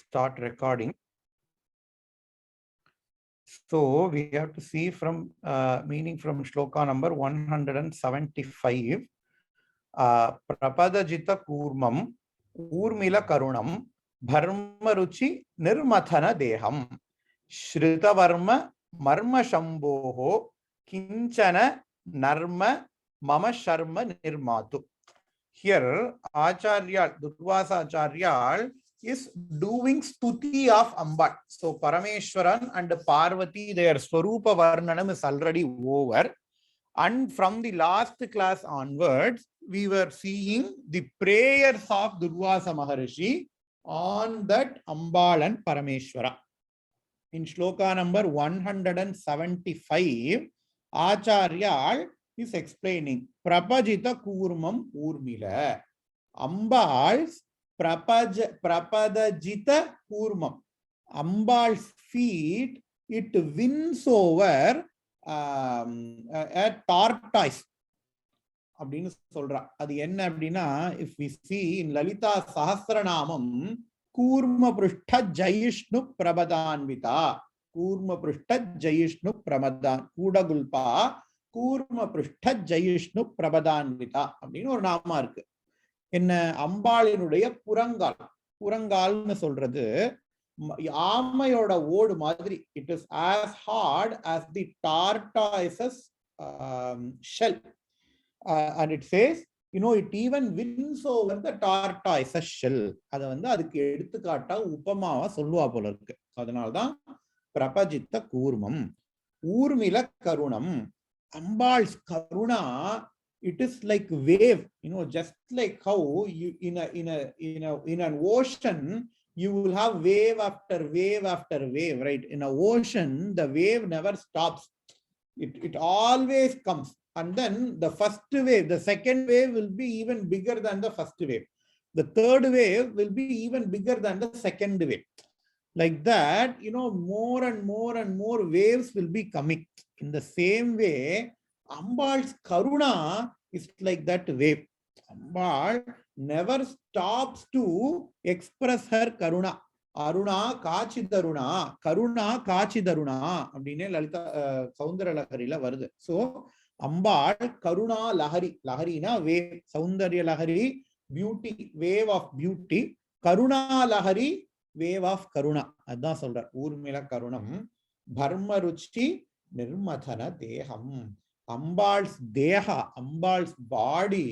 start recording. So we have to see from meaning from shloka number 175. Prapadajita kurmam urmila karunam bharmaruchi nirmathana deham shritavarma marma shambhoho kinchana narma mama sharma nirmatu. Here Acharya Durvasa Acharya is doing stuti of Ambal. So Parameshwaran and Parvati, their Swarupa Varnanam is already over. And from the last class onwards, we were seeing the prayers of Durvasa Maharishi on that Ambal and Parameshwara. In shloka number 175, Acharya is explaining Prapajita Kurmam Urmila. Ambal's Prapadajita Kurmam. Ambal's feet, it wins over a tortoise. அப்படின்னு சொல்றா. அது என்ன அப்படின்னா, if we see in Lalita Sahasranamam, Kurma Prishta Jayishnu Prabhadanvita, Kurma Prishta Jayishnu Prabhadan, Kudagulpa, Kurma Prishta Jayishnu Prabhadanvita அப்படின்னு ஒரு நாமா இருக்கு. என்ன, அம்பாளினுடைய புறங்கால், புறங்கால்னு சொல்றது ஆமையோட ஓடு மாதிரி. It is as hard as the tortoise's shell. And it says, you know, it even wins over the tortoise's shell. அதை அதுக்கு எடுத்துக்காட்டா உபமாவா சொல்லுவா போல இருக்கு. அதனால்தான் பிரபஜித்த கூர்மம். ஊர்மில கருணம். Ambal's karuna, it is like wave, you know, just like how you in an ocean you will have wave after wave after wave, right? In an ocean the wave never stops. It always comes, and then the first wave, the second wave will be even bigger than the first wave, the third wave will be even bigger than the second wave. Like that, you know, more and more and more waves will be coming. In the same way, Ambal's karuna is like that wave. Ambal never stops to express her karuna. Aruna kachidaruna, karuna kachidaruna அப்படினே Lalitha Soundara லஹரியில வருது. So Ambal Karuna Lahari, லஹரினா wave, Soundarya Lahari beauty, wave of beauty, Karuna Lahari wave of Karuna. அதான் சொல்றார் ஊர்மில கருணம். பர்மருச்சி நிர்மதன தேகம். Ambal's deha, Ambal's body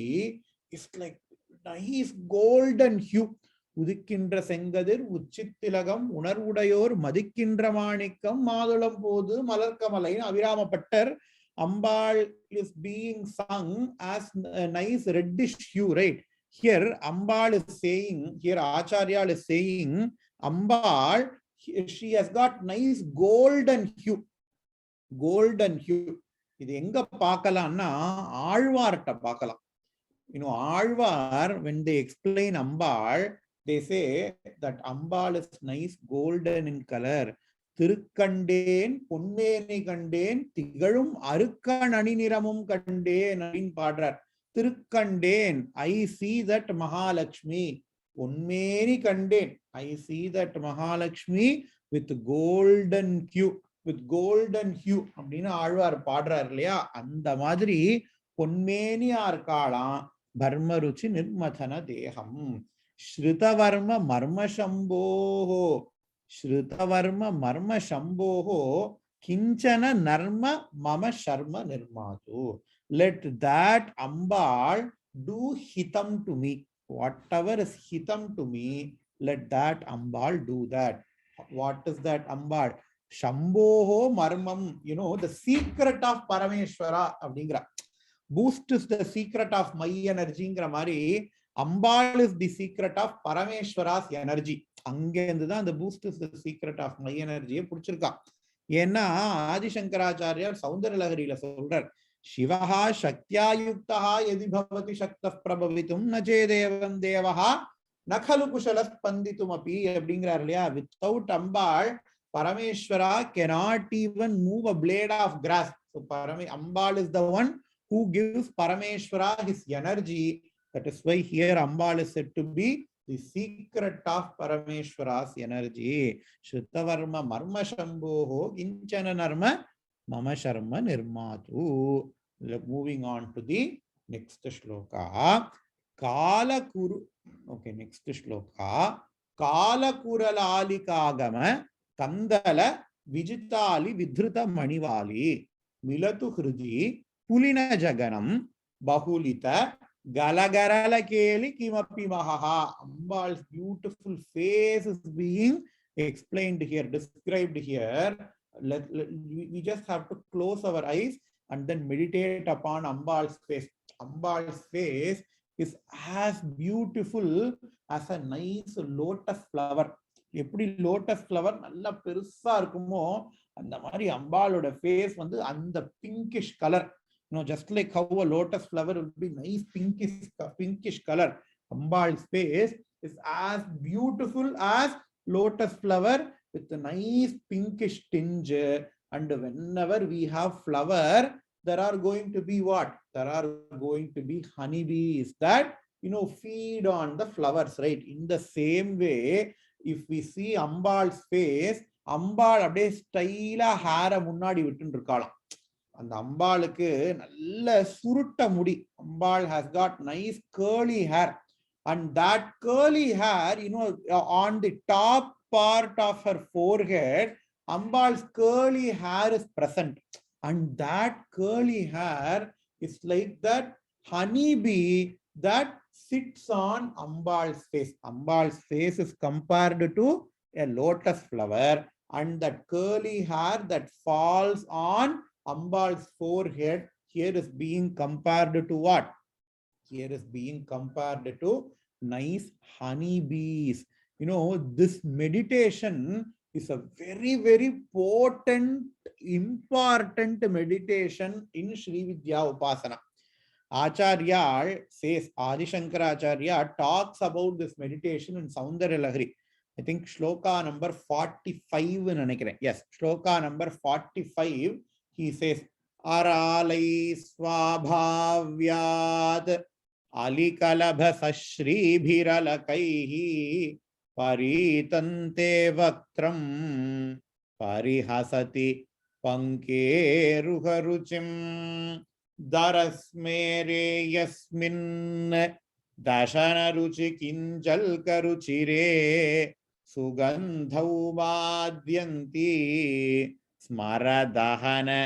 is like nice golden hue. உதிக்கின்ற செங்கதிர் உச்சித்திலகம் உணர்வுடையோர் மதிக்கின்ற மாணிக்கம் மாதுளம் போது மலர்கமலை Abhirami Bhattar. Ambal is being sung as a nice reddish hue, right? Here Ambal is saying, here Acharya is saying, Ambal, she has got nice golden hue. Golden hue. இது எங்க பார்க்கலாம்னா ஆழ்வார்ட்ட பார்க்கலாம். You know, Alvar, when they explain Ambal, they say that Ambal is nice golden in color. திருக்கண்டேன் பொன்மேனி கண்டேன் திகழும் அருக்கன் அணி நிறமும் கண்டேன் அப்படின்னு பாடுறார். திருக்கண்டேன், I see that Mahalakshmi. பொன்மேனி கண்டேன், I see that Mahalakshmi with golden hue, with golden hue அப்படின்னு ஆழ்வார் பாடுறார் இல்லையா? அந்த மாதிரி பொன்மேனியா இருக்காளாம். பர்மருச்சி நிர்மதன தேகம். ஸ்ருதவர்ம மர்ம சம்போஹோ, ஸ்ருதவர்ம மர்ம சம்போஹோ கிஞ்சன நர்ம மம சர்ம நிர்மாது. Let that Ambal do hitam to me. Whatever is hitam to me, let that Ambal do that. What is that Ambal? Shambhoho marmam, you know, the secret of Parameshwara அப்படிங்கிற. Boost is the secret of my energyங்கிற மாதிரி Ambal is the secret of Parameshwara's energy. அங்கேருந்து தான் அந்த boost is the secret of my energy புடிச்சிருக்கா. ஏன்னா ஆதிசங்கராச்சாரியார் சௌந்தர லஹரியில சொல்றார், சிவஹா சக்தியா யுக்தஹா யதி பவதி சக்தः பிரபவிதும் ந சேதேவம் தேவஹா நகலு குஷல ஸ்பந்திதும் அப்பி அப்படிங்கிறார் இல்லையா? Without Ambal Parameshwara cannot even move a blade of grass. So Ambal is the one who gives Parameshwara his energy. That is why here Ambal is said to be the secret of Parameshwara's energy. Shruttavarma marma shambhoho kinchana narma mama sharma nirmatu. Moving on to the next shloka. Kala kuru. Okay, next shloka. Kala kuralalikagama kandala vijitali vidhrita manivali milatu hridi pulina jaganam bahulita Galagarala Keli Kimapi Mahaha. Ambal's beautiful face is being explained here, described here. We just have to close our eyes and then meditate upon Ambal's face. Ambal's face is as beautiful as a nice lotus flower. எப்படி lotus flower நல்லா பெருசா இருக்குமோ அந்த மாதிரி அம்பாளோட face வந்து அந்த pinkish colour. Just like how a lotus flower will be nice pinkish color. Ambal's face is as beautiful as lotus flower with a nice pinkish tinge. And whenever we have flower, there are going to be what? There are going to be honeybees that, feed on the flowers, right? In the same way, if we see Ambal's face, Ambal abde style hair munnadi vittu irukkalam. And Ambaluku nalla surutta mudi. Ambal has got nice curly hair. And that curly hair, on the top part of her forehead, Ambal's curly hair is present. And that curly hair is like that honeybee that sits on Ambal's face. Ambal's face is compared to a lotus flower. And that curly hair that falls on Ambal's forehead here is being compared to what? Here is being compared to nice honeybees. This meditation is a very, very potent, important meditation in Sri Vidya Upasana. Acharya says, Adi Shankaracharya talks about this meditation in Saundarya Lahari. I think Shloka number 45. Yes, Shloka number 45. He says, Aralai swabhavyad alikalabhasashri bhiralakaihi paritante vaktram parihasati pankeruharuchim darasmere yasmin dashanaruchi kinjalkaruchire sugandhau madhyanti Smaradahana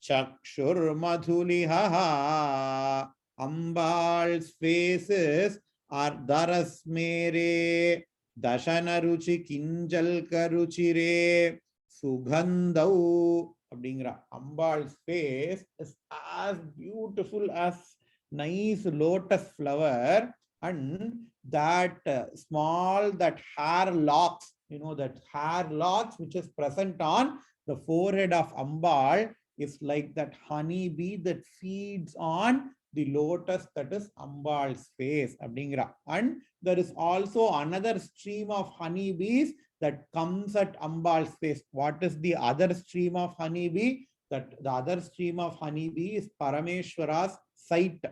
Chakshur Madhuliha. Ambal's faces are Darasmere Dashanaruchi Kinjalkaruchire Sugandhau. Ambal's face is as beautiful as nice lotus flower, and that that hair locks, that hair locks which is present on the forehead of Ambal is like that honeybee that feeds on the lotus that is Ambal's face. And there is also another stream of honeybees that comes at Ambal's face. What is the other stream of honeybee? That the other stream of honeybee is Parameshwara's sight.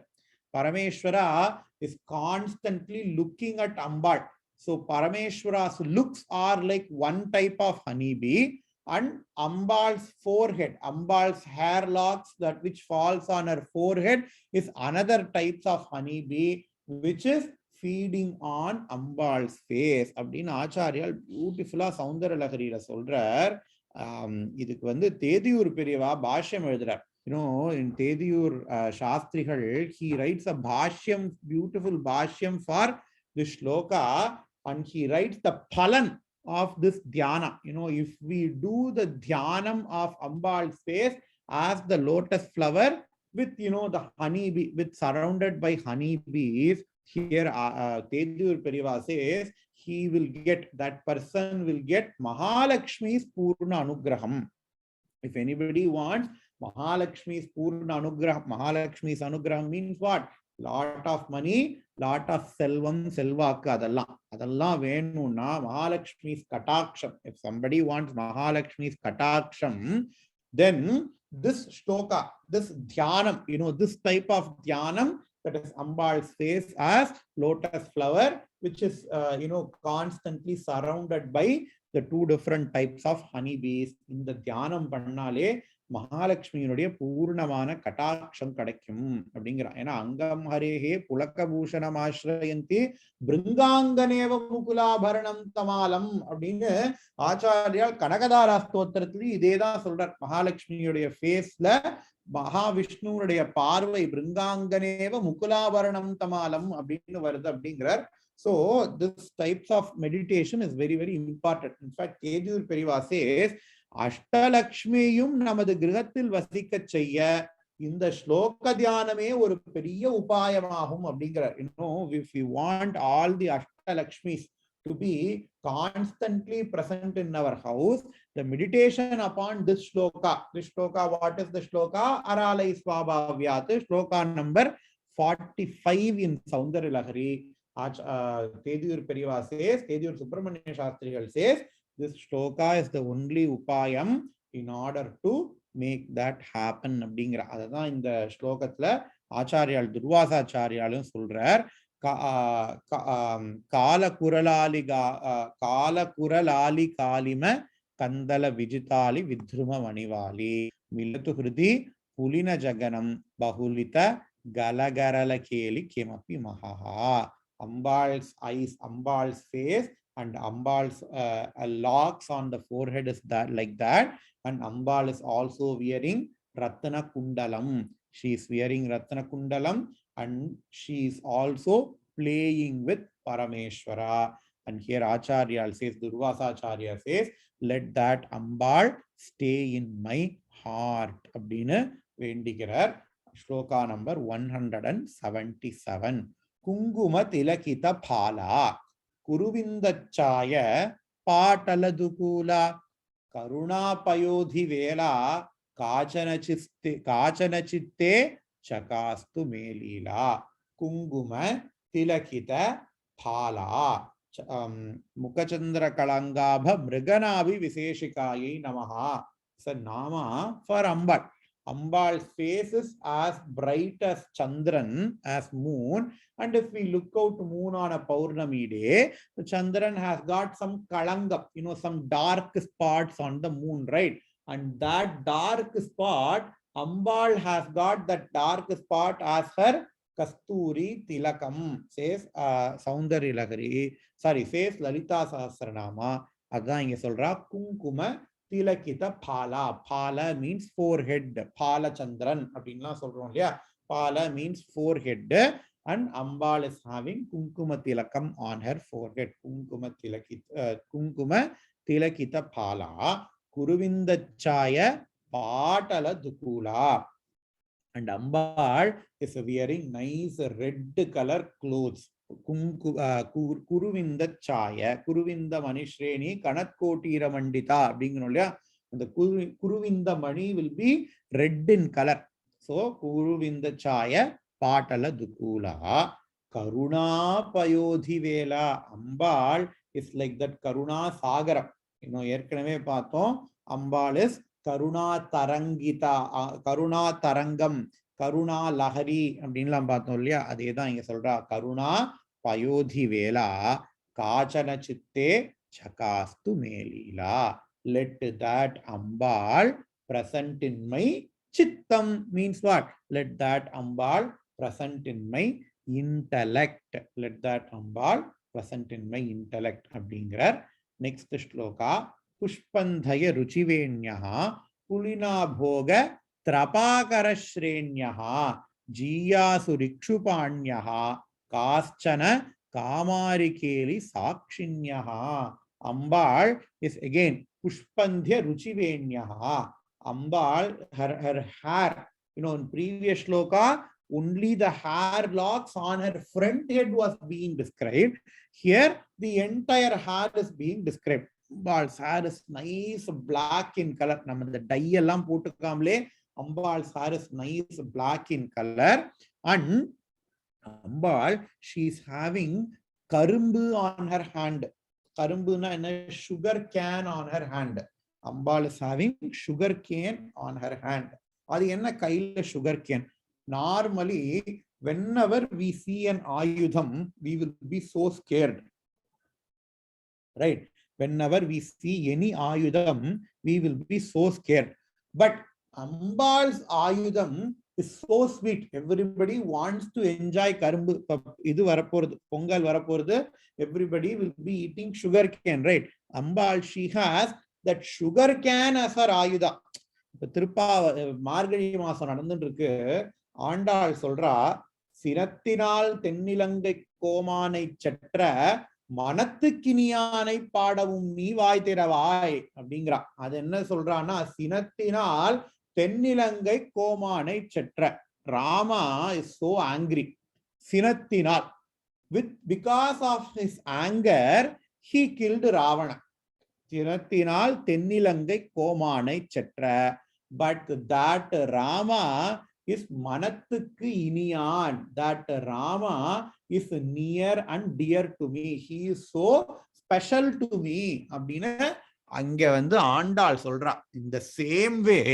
Parameshwara is constantly looking at Ambal. So Parameshwara's looks are like one type of honeybee, and Ambal's forehead, Ambal's hair locks that which falls on her forehead is another types of honeybee which is feeding on Ambal's face. அப்படின்னு ஆச்சாரியால் பியூட்டிஃபுல்லா சௌந்தர லகரியில சொல்றார். இதுக்கு வந்து தேதியூர் பெரியவா பாஷ்யம் எழுதுறார். In Tediyur Shastrigal, he writes a bhashyam, beautiful bhashyam for this shloka, and he writes the phalan of this dhyana. If we do the dhyanam of Ambal's face as the lotus flower with, the honeybee, with surrounded by honeybees, here Tediyur Periva says, that person will get Mahalakshmi's Purna Anugraham. If anybody wants Mahalakshmi's Purna Anugraham, Mahalakshmi's Anugraham means what? Lot of money, lot of selvam, selvaka, adallam venuna, Mahalakshmi's kataksham. If somebody wants Mahalakshmi's kataksham, then this shloka, this dhyanam, this type of dhyanam that is Ambal's face as lotus flower, which is constantly surrounded by the two different types of honey bees. இந்த தியானம் பண்ணாலே மகாலட்சுமியினுடைய பூர்ணமான கட்டாட்சம் கிடைக்கும் அப்படிங்கிறான். ஏன்னா அங்கம் ஹரேஹே புலக்கபூஷணம் ஆசிரயந்தி பிருங்காங்கனேவ முகுலாபரணம் தமாலம் அப்படின்னு ஆச்சாரியால் கனகதாரா ஸ்தோத்திரத்திலையும் இதேதான் சொல்றார். மகாலட்சுமியுடைய ஃபேஸ்ல மகாவிஷ்ணுனுடைய பார்வை பிருங்காங்கனேவ முகுலாபரணம் தமாலம் அப்படின்னு வருது அப்படிங்கிறார். So this types of meditation is very, very important. In fact, Sage Durvasa says, அஷ்டலக்ஷ்மியும் நமது கிரகத்தில் வசிக்க செய்ய இந்த ஸ்லோக தியானமே ஒரு பெரிய உபாயமாகும் அப்படிங்கிறார். If we want all the அஷ்டலக்ஷ்மிஸ் to be constantly present in our house, the meditation upon this shloka. This shloka, what is the shloka? Aralai Swabhavyat, shloka number 45 in Saundarya Lahari. Sage Durvasa says, Sage Subramanya Shastrigal says, this shloka is the only upayam in order to make that happen அப்படிங்கிற. அதுதான் இந்த ஸ்லோகத்துல ஆச்சாரியால் துர்வாசாச்சாரியாலும் சொல்றார். காலகுரலாலி காலிம கந்தல விஜிதாலி வித்ரும மணிவாலி மிலது ஹிருதி புலின ஜகனம் பகுலித கலகரல கேலி கிமப்பி மகா. Ambal's eyes, Ambal's face, and Ambal's locks on the forehead is that like that, and Ambal is also wearing Ratna Kundalam. She is wearing Ratna Kundalam, and she is also playing with Parameshwara. And here Acharya says, Durvasa Acharya says, let that Ambal stay in my heart. Abdina Vendikirar. Shloka number 177. Kunguma Tilakita Phala Kuruvindachaya Pataladukula Karuna Payodhi Vela Kachanachitte Chakastu Melila. Kunguma Tilakita Phala Mukachandra Kalangabha Mriganavi Viseshikayi Namaha. It's a nama for Ambal. Ambal's face is as bright as Chandran, as moon. And if we look out moon on a Paurnami day, the Chandran has got some kalanga, some dark spots on the moon, right? And that dark spot, Ambal has got that dark spot as her Kasturi Tilakam, says Saundarya Lahari. Sorry, says Lalita Sahasranama. Adha inge solra Kunkuma Tilakita Phala. Phala means forehead. Phala Chandran. Phala means forehead. And Ambal is having Kunkuma Tilakam on her forehead. Kunkuma Tilakita Phala. Kuruvindachaya Patala Dukula. And Ambal is wearing nice red color clothes. Kuruvinda Chaya, Kuruvinda Manishreni, Kanatkotira Mandita, being the Kuruvinda Mani will be red in color. So Kuruvinda Chaya, Patala Dukula, Karuna Payodhi Vela, Ambal is like that Karuna Sagara. Yerkaname Pato, Ambal is Karuna Tarangita, Karuna Tarangam, Karuna Lahari, Abdinlam Patolia, Adeda in Solra, Karuna Payodhi Vela, Kachana Chitte, Chakastu Melila. Let that Ambal present in my Chittam means what? Let that Ambal present in my intellect. Let that Ambal present in my intellect. Abdingar. Next shloka. Pushpandhaya Ruchivenyaha, Pulina Bhoga, Trapakara Shrenyaha, Jiya Surikshupanyaha, Kaschana, Kamarikeli Sakshinyaha. Ambal is again Pushpandhya Ruchivenyaha. Ambal, her hair, in previous shloka, only the hair locks on her front head was being described. Here, the entire hair is being described. Ambal's hair is nice black in color. The dye allam potukamle. Ambal's hair is nice black in color. And Ambal, she is having karumbu on her hand. Karumbu na a sugar cane on her hand. Ambal is having sugar cane on her hand. Adi enna kaila sugar cane. Normally, whenever we see an ayudham, we will be so scared. Right? Whenever we see any ayudham, we will be so scared. But Ambal's ayudham is so sweet. Everybody wants to enjoy karumbu. Idu varaporudhu, pongal varaporudhu. Everybody will be eating sugar cane, right? Ambal, she has that sugar cane as her ayudha. இப்ப திருப்பா மார்கழி மாசம் நடந்துட்டு இருக்கு. ஆண்டாள் சொல்றா, சிரத்தினால் தென்னிலங்கை கோமானை சற்ற மனத்துக்கினியானை பாடவும் நீ வாய் திறவாய் அப்படிங்கிறா. அது என்ன சொல்றான்னா, சினத்தினால் தென்னிலங்கை கோமானை சற்ற. Rama is so angry. சினத்தினால், because of his anger, he killed Ravana. சினத்தினால் தென்னிலங்கை கோமானை சற்ற. But that Rama is மனத்துக்கு இனியான். That Rama is near and dear to me. He is so special to me. அப்படின்னு அங்க வந்து ஆண்டாள் சொல்றா. In the same way,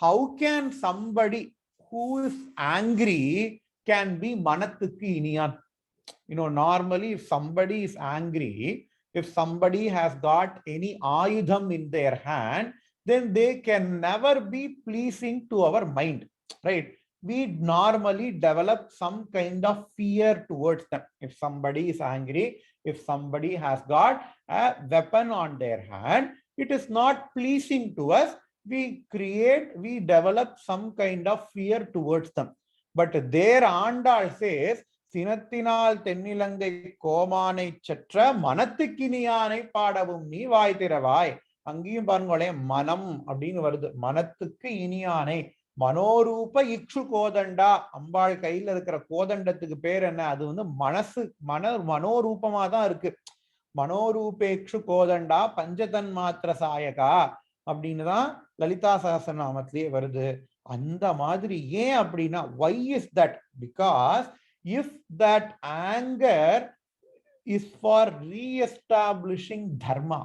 how can somebody who is angry can be மனத்துக்கு இனியான்? You know, normally if somebody is angry, if somebody has got any ayudham in their hand, then they can never be pleasing to our mind, right? We normally develop some kind of fear towards them. If somebody is angry, if somebody has got a weapon on their hand, it is not pleasing to us. We develop some kind of fear towards them. But there Andal says, சினத்தினால் தென்னிலங்கை கோமானை சற்ற மனத்துக்கினியானை பாடவும் நீ வாய் திறவாய். அங்கேயும் பாருங்களேன், மனம் அப்படின்னு வருது. மனத்துக்கு இனியானை, மனோரூப இக்ஷு கோதண்டா. அம்பாள் கையில இருக்கிற கோதண்டத்துக்கு பேர் என்ன? அது வந்து மனசு, மனோரூபமா தான் இருக்கு. மனோரூபேக்ஷு கோதண்டா பஞ்சதன் மாத்திர சாயகா அப்படின்னு தான் லலிதா சகஸ்ரநாமத்திலேயே வருது. அந்த மாதிரி ஏன் அப்படின்னா, why is that? Because if that anger is for re-establishing dharma,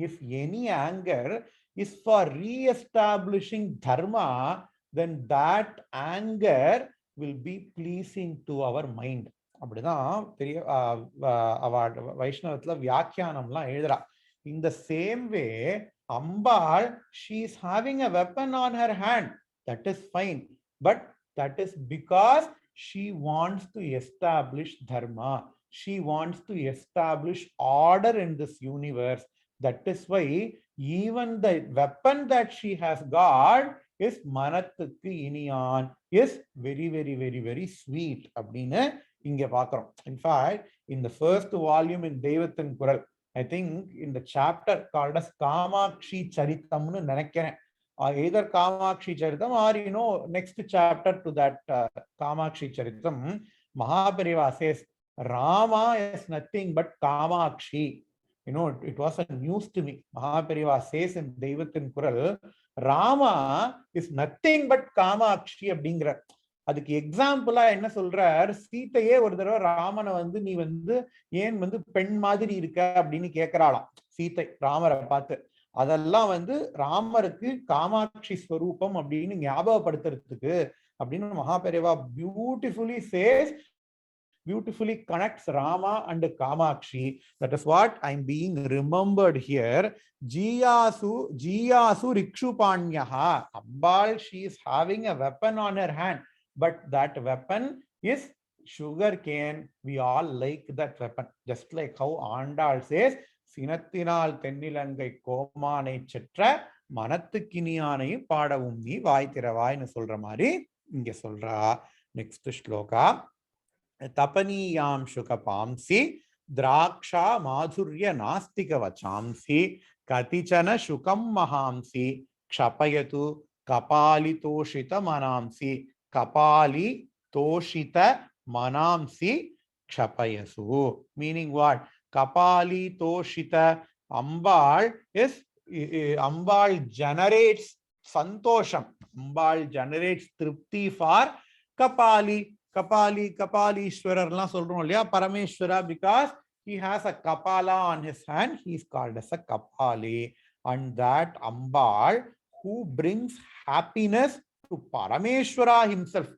if any anger is for re-establishing dharma, then that anger will be pleasing to our mind. அப்படிதான் பெரிய வைஷ்ணவத்துல வியாக்கியானம்லாம் எழுதுறா. In the same way, Ambal, she is having a weapon on her hand. That is fine. But that is because she wants to establish dharma. She wants to establish order in this universe. That is why even the weapon that she has got is manattukku iniyan, is very, very, very, very sweet. அப்படின்னு இங்க பார்க்கிறோம். In fact, in the first volume in தெய்வத்தின் குரல், I think in the chapter called as Kamakshi Charitamnu நினைக்கிறேன். Either Kamakshi Charitam or, you know, next chapter to that Kamakshi Charitam, Mahaperiyava says, Rama is nothing but Kamakshi. You know, it was a news to me. Mahaperiyava says in தெய்வத்தின் குரல், Rama is nothing but Kamakshi அப்படிங்கிற. அதுக்கு எக்ஸாம்பிளா என்ன சொல்றார், சீத்தையே ஒரு தடவை ராமனை வந்து நீ வந்து ஏன் வந்து பெண் மாதிரி இருக்க அப்படின்னு கேட்கிறாளாம் சீத்தை ராமரை பார்த்து. அதெல்லாம் வந்து ராமருக்கு காமாட்சி ஸ்வரூபம் அப்படின்னு ஞாபகப்படுத்துறதுக்கு அப்படின்னு Mahaperiyava beautifully says, beautifully connects Rama and Kamakshi. That is what I'm being remembered here. Jiyasu Rikshupanyaha. Ambal, she is having a weapon on her hand, but that weapon is sugar cane. We all like that weapon. Just like how Andal says, சினத்தினால் தென்னிலங்கை கோமானை செற்ற மனத்துக்கினியானை பாடவும் நீ வாய் திறவாய்னு சொல்ற மாதிரி இங்க சொல்றா. Next shloka. தபனீயாம் சுகபாம்சி திராட்சா மாதுர்ய நாஸ்திக வச்சாம்சி கதிச்சன சுகம் மகாம்சி க்ஷபயது கபாலி தோஷித மனாம்சி கபாலி தோஷித மனாம்சி க்ஷபயசு. Meaning what? Kapali Toshita. Ambal is Ambal generates santosham. Ambal generates tripti for Kapali. Kapalishwarar சொல்றோம் இல்லையா, Parameshwara, because he has a Kapala on his hand, he is called as a Kapali. And that Ambal who brings happiness to Parameshwara himself.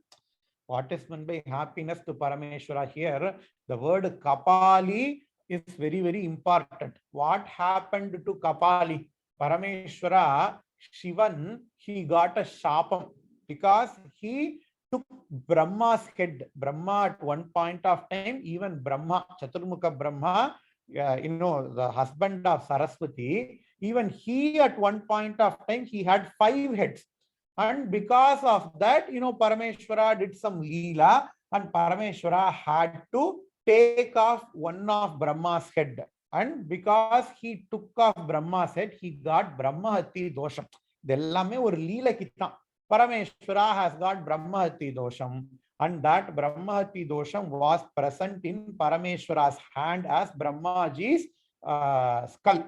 What is meant by happiness to Parameshwara here? The word Kapali is very, very important. What happened to Kapali? Parameshwara, Shivan, he got a shapam because he took Brahma's head. Brahma at one point of time, even Brahma, Chaturmukha Brahma, the husband of Saraswati, even he at one point of time, he had 5 heads. And because of that, Parameshwara did some leela, and Parameshwara had to take off one of Brahma's head. And because he took off Brahma's head, he got Brahmahati dosham. Dellame or leela kitna. Parameshwara has got Brahmahati dosham. And that Brahmahati dosham was present in Parameshwara's hand as Brahmaji's skull.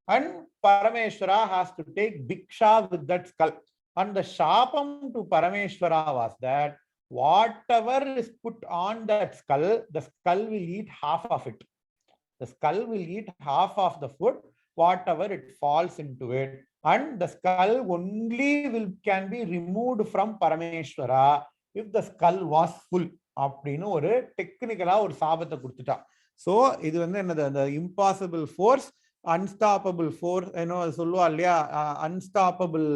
And Parameshwara has to take Bhiksha with that skull. And the shapam to Parameshwara was that whatever is put on that skull, the skull will eat half of it. The skull will eat half of the food, whatever it falls into it. And the skull only can be removed from Parameshwara if the skull was full. அப்படின்னு ஒரு டெக்னிக்கலா ஒரு சாபத்தை கொடுத்துட்டா. So இது வந்து என்னது, அந்த இம்பாசிபிள் ஃபோர்ஸ், அன்ஸ்டாப்பபிள் ஃபோர்ஸ், சொல்லுவா இல்லையா, unstoppable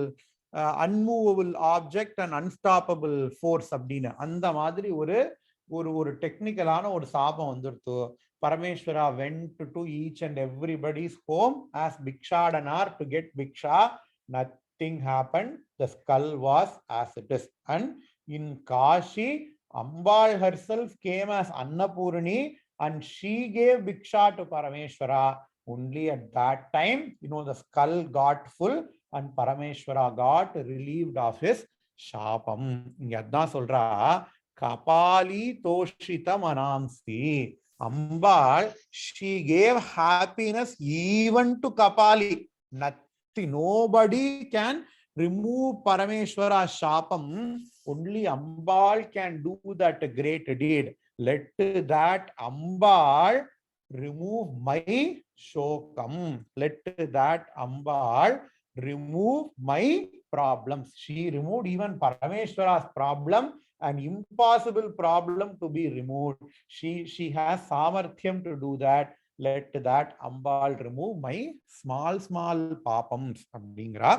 unmovable object and unstoppable force அப்படின்னு, அந்த மாதிரி ஒரு டெக்னிக்கலான ஒரு சாபம் வந்துடுத்து. Parameshwara went to each and everybody's home as Bhikshadanar to get Bhiksha. Nothing happened. The skull was as it is. And in Kashi, Ambal herself came as Annapurni and she gave Bhiksha to Parameshwara. Only at that time, the skull got full and Parameshwara got relieved of his shapam. Yadna solra Kapali Toshita Manamsi. Ambal, she gave happiness even to Kapali. Nothing, nobody can remove Parameshwara's shapam. Only Ambal can do that great deed. Let that Ambal remove my shokam. Let that Ambal remove my problems. She removed even Parameshwara's problem, an impossible problem to be removed. She has samarthyam to do that. Let that Ambal remove my small papams. அப்படிங்கிறா.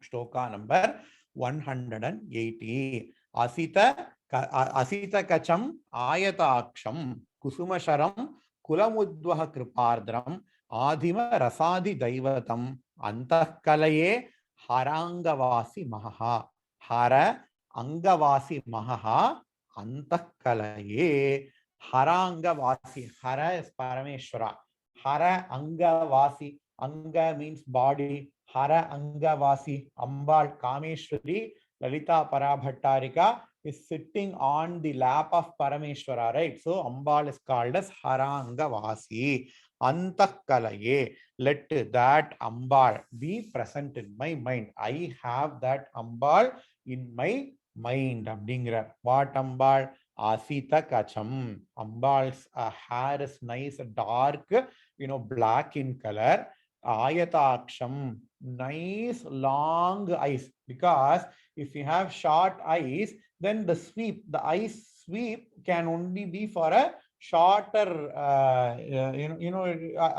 Shloka number 180. Asita kacham ayataksham kusumasharam kulamudvaha kripardram adhima rasadi daivatam antahkalaye harangavasi maha. Hara Angavasi Maha Antahkalaye. Harangavasi. Hara is Parameshwara. Hara Angavasi. Anga means body. Hara Angavasi. Ambal Kameshwari Lalita Parabhattarika is sitting on the lap of Parameshwara, right? So Ambal is called as Harangavasi. Antahkalaye. Let that Ambal be present in my mind. I have that Ambal in my mind. Abdingra. What Ambal? Asita Kacham. Ambal's hair is nice, dark, black in color. Ayataksham. Nice long eyes. Because if you have short eyes, then the eyes sweep can only be for a shorter,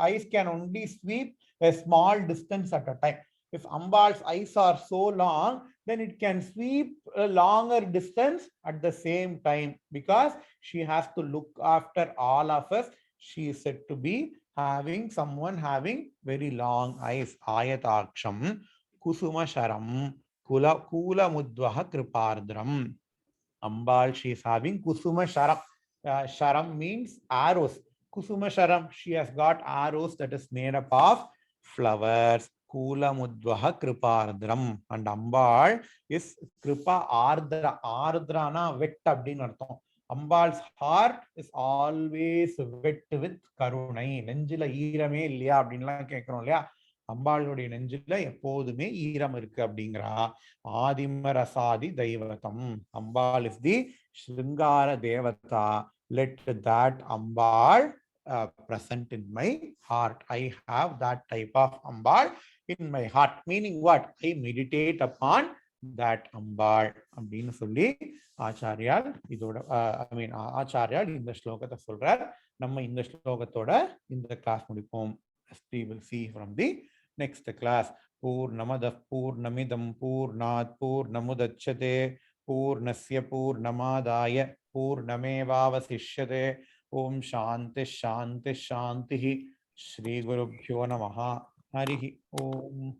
eyes can only sweep a small distance at a time. If Ambal's eyes are so long, then it can sweep a longer distance at the same time, because she has to look after all of us. She is said to be having someone having very long eyes. Ayataksham kusuma sharam kula mudvaha kripardram. Ambal, she is having kusuma sharam. Sharam means arrows. Kusuma sharam, she has got arrows that is made up of flowers. Kula mudvaha kripardram. And Ambal is kripa ardra. Ardrana wet abdin artham. Ambal's heart is always wet with karunai. Nenjila ஈரமே இல்லையா அப்படின்லாம் கேட்கிறோம் இல்லையா? அம்பாளுடைய நெஞ்சில எப்போதுமே ஈரம் இருக்கு அப்படிங்கிறா. ஆதிம Rashadi தெய்வதம். Ambal is the Shringara Devata. Let that Ambal present in my heart. I have that type of Ambal in my heart. Meaning what? I meditate upon that அம்பாள் அப்படின்னு சொல்லி ஆச்சாரியால் இதோட ஆச்சாரியால் இந்த ஸ்லோகத்தை சொல்றார். நம்ம இந்த ஸ்லோகத்தோட இந்த கிளாஸ் முடிப்போம். We will see from the next class. Purnamadav Purnamidam Purnat Purnamudachyate Purnasya Purnamadaya Purnamevavasishyate. Om Shanti Shanti Shanti. Shri Gurubhyo Namaha. Harihi Om.